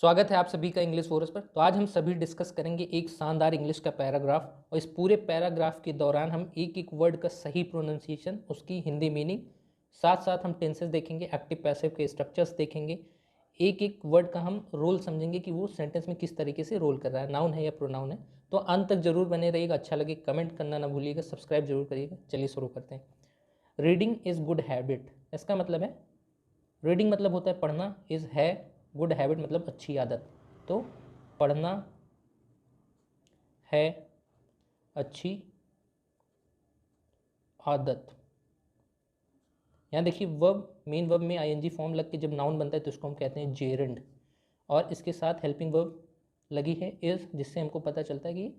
स्वागत है आप सभी का इंग्लिश फोरस पर। तो आज हम सभी डिस्कस करेंगे एक शानदार इंग्लिश का पैराग्राफ, और इस पूरे पैराग्राफ के दौरान हम एक एक वर्ड का सही प्रोनाउंसिएशन, उसकी हिंदी मीनिंग, साथ साथ हम टेंसेस देखेंगे, एक्टिव पैसिव के स्ट्रक्चर्स देखेंगे, एक एक वर्ड का हम रोल समझेंगे कि वो सेंटेंस में किस तरीके से रोल कर रहा है, नाउन है या प्रोनाउन है। तो अंत तक जरूर बने रहिएगा। अच्छा लगे कमेंट करना ना भूलिएगा, सब्सक्राइब जरूर करिएगा। चलिए शुरू करते हैं। रीडिंग इज़ गुड हैबिट, इसका मतलब है, रीडिंग मतलब होता है पढ़ना, इज़ है, गुड हैबिट मतलब अच्छी आदत। तो पढ़ना है अच्छी आदत। यहाँ देखिए वर्ब, मेन वर्ब में आईएनजी फॉर्म लग के जब नाउन बनता है तो इसको हम कहते हैं जेरंड, और इसके साथ हेल्पिंग वर्ब लगी है इज़, जिससे हमको पता चलता है कि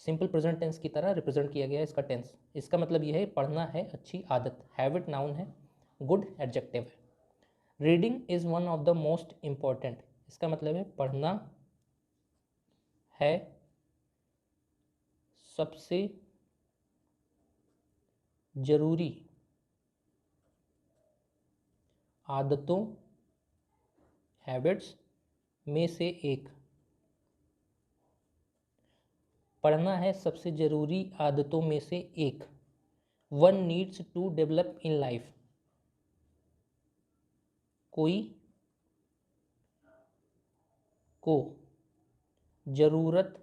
सिंपल प्रेजेंट टेंस की तरह रिप्रेजेंट किया गया है इसका टेंस। इसका मतलब यह है पढ़ना है अच्छी आदत, हैबिट नाउन है, गुड एडजेक्टिव है। Reading is one of the most important, इसका मतलब है पढ़ना है सबसे जरूरी आदतों, हैबिट्स में से एक। पढ़ना है सबसे जरूरी आदतों में से एक। One needs to develop in life, कोई को जरूरत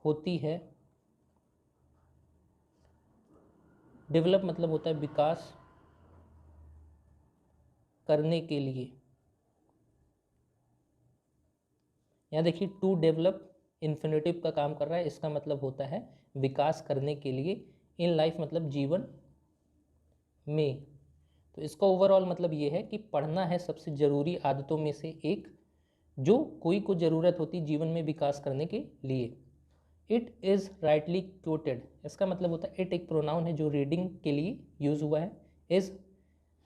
होती है, डेवलप मतलब होता है विकास करने के लिए। यहाँ देखिए टू डेवलप इन्फिनेटिव का काम कर रहा है, इसका मतलब होता है विकास करने के लिए। इन लाइफ मतलब जीवन में। तो इसका ओवरऑल मतलब ये है कि पढ़ना है सबसे ज़रूरी आदतों में से एक, जो कोई को ज़रूरत होती जीवन में विकास करने के लिए। इट इज़ राइटली क्वोटेड, इसका मतलब होता है इट एक प्रोनाउन है जो रीडिंग के लिए यूज़ हुआ है। इज़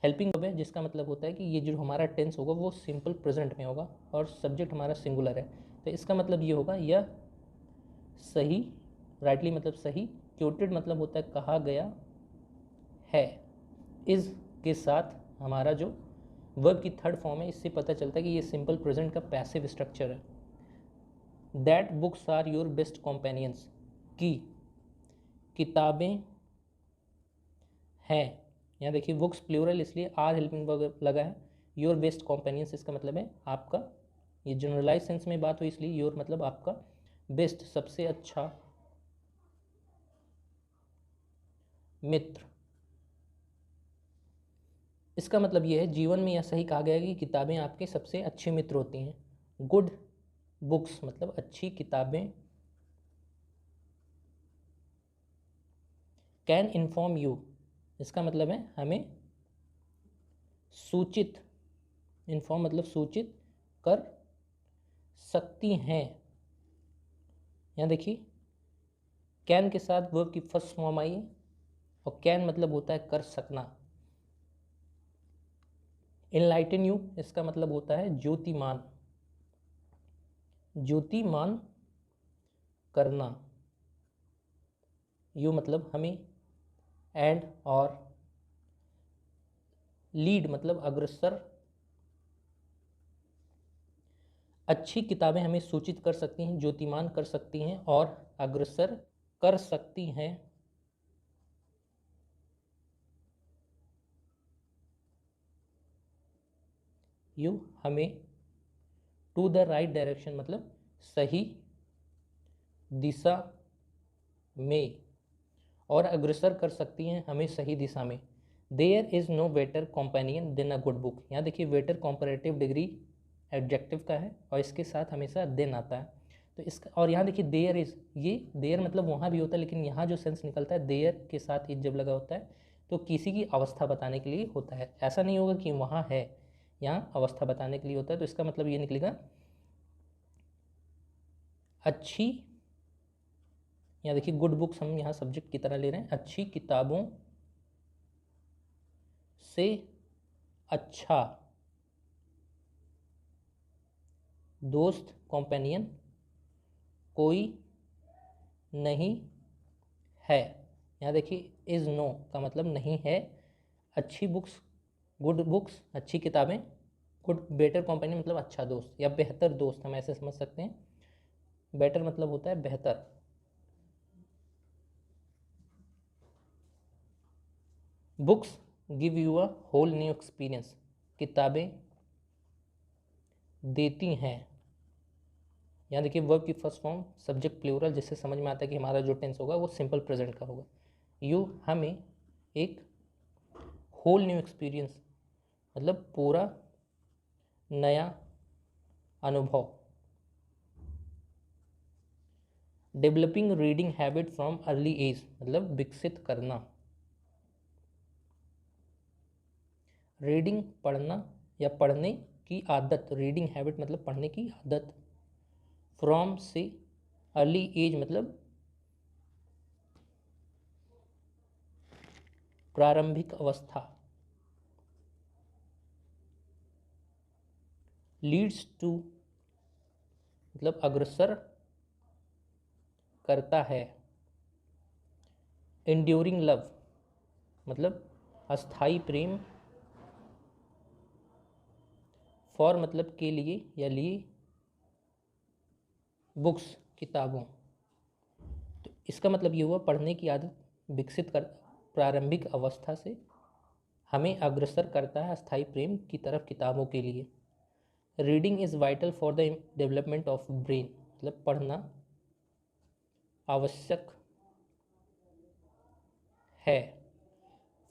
हेल्पिंग वर्ब है, जिसका मतलब होता है कि ये जो हमारा टेंस होगा वो सिंपल प्रेजेंट में होगा और सब्जेक्ट हमारा सिंगुलर है। तो इसका मतलब ये होगा यह सही, राइटली मतलब सही, क्वोटेड मतलब होता है कहा गया है। इज़ के साथ हमारा जो वर्ब की थर्ड फॉर्म है, इससे पता चलता है कि ये सिंपल प्रेजेंट का पैसिव स्ट्रक्चर है। That books are your best companions, की किताबें हैं। यहाँ देखिए बुक्स प्लूरल इसलिए आर हेल्पिंग वर्ब लगा है। योर बेस्ट कॉम्पेनियंस इसका मतलब है आपका, ये जनरलाइज सेंस में बात हुई इसलिए योर मतलब आपका, बेस्ट सबसे अच्छा मित्र। इसका मतलब यह है जीवन में यह सही कहा गया है कि किताबें आपके सबसे अच्छे मित्र होती हैं। गुड बुक्स मतलब अच्छी किताबें कैन इन्फॉर्म यू, इसका मतलब है हमें सूचित, इन्फॉर्म मतलब सूचित कर सकती हैं। यहाँ देखिए कैन के साथ वर्ब की फर्स्ट फॉर्म आई है, और कैन मतलब होता है कर सकना। इनलाइटन यू इसका मतलब होता है ज्योतिमान, ज्योतिमान करना। यू मतलब हमें, एंड और लीड मतलब अग्रसर। अच्छी किताबें हमें सूचित कर सकती हैं, ज्योतिमान कर सकती हैं और अग्रसर कर सकती हैं यू हमें, टू द राइट डायरेक्शन मतलब सही दिशा में, और अग्रसर कर सकती हैं हमें सही दिशा में। There is no better companion than a good book. यहाँ देखिए बेटर कॉम्परेटिव डिग्री एडजेक्टिव का है और इसके साथ हमेशा देन आता है। तो इसका, और यहाँ देखिए देयर इज़, ये देयर मतलब वहाँ भी होता है, लेकिन यहाँ जो सेंस निकलता है देयर के साथ इज जब लगा होता है तो किसी की अवस्था बताने के लिए होता है। ऐसा नहीं होगा कि वहाँ है, यहाँ अवस्था बताने के लिए होता है। तो इसका मतलब ये निकलेगा अच्छी, यहाँ देखिए गुड बुक्स हम यहाँ सब्जेक्ट की तरह ले रहे हैं, अच्छी किताबों से अच्छा दोस्त कॉम्पेनियन कोई नहीं है। यहाँ देखिए इज़ नो का मतलब नहीं है। अच्छी बुक्स, गुड बुक्स अच्छी किताबें गुड बेटर कंपनी मतलब अच्छा दोस्त या बेहतर दोस्त, हम ऐसे समझ सकते हैं। बेटर मतलब होता है बेहतर। Books give you a whole new experience, किताबें देती हैं। यहाँ देखिए वर्ब की फर्स्ट फॉर्म सब्जेक्ट प्लूरल, जिससे समझ में आता है कि हमारा जो टेंस होगा वो सिंपल प्रेजेंट का होगा। यू हमें एक होल न्यू एक्सपीरियंस मतलब पूरा नया अनुभव। Developing reading habit from early age मतलब विकसित करना। रीडिंग पढ़ना या पढ़ने की आदत, रीडिंग हैबिट मतलब पढ़ने की आदत। फ्रॉम से अर्ली एज मतलब प्रारंभिक अवस्था। लीड्स टू मतलब अग्रसर करता है। एंड्योरिंग लव मतलब अस्थाई प्रेम। फॉर मतलब के लिए या लिए। बुक्स किताबों। तो इसका मतलब ये हुआ पढ़ने की आदत विकसित कर प्रारंभिक अवस्था से हमें अग्रसर करता है अस्थाई प्रेम की तरफ किताबों के लिए। Reading is vital for the development of brain मतलब पढ़ना आवश्यक है।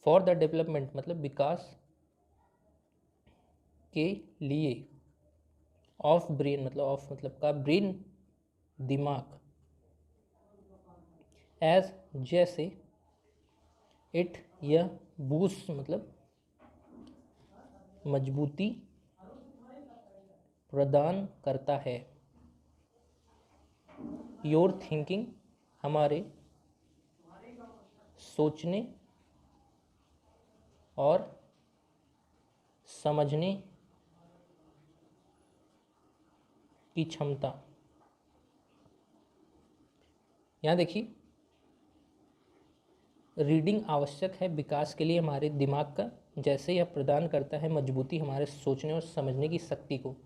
फॉर द डेवलपमेंट मतलब विकास के लिए। ऑफ ब्रेन मतलब ऑफ मतलब का ब्रेन दिमाग। एज जैसे। इट यह। बूस्ट मतलब मजबूती प्रदान करता है। योर थिंकिंग हमारे सोचने और समझने की क्षमता। यहाँ देखिए रीडिंग आवश्यक है विकास के लिए हमारे दिमाग का, जैसे यह प्रदान करता है मजबूती हमारे सोचने और समझने की शक्ति को।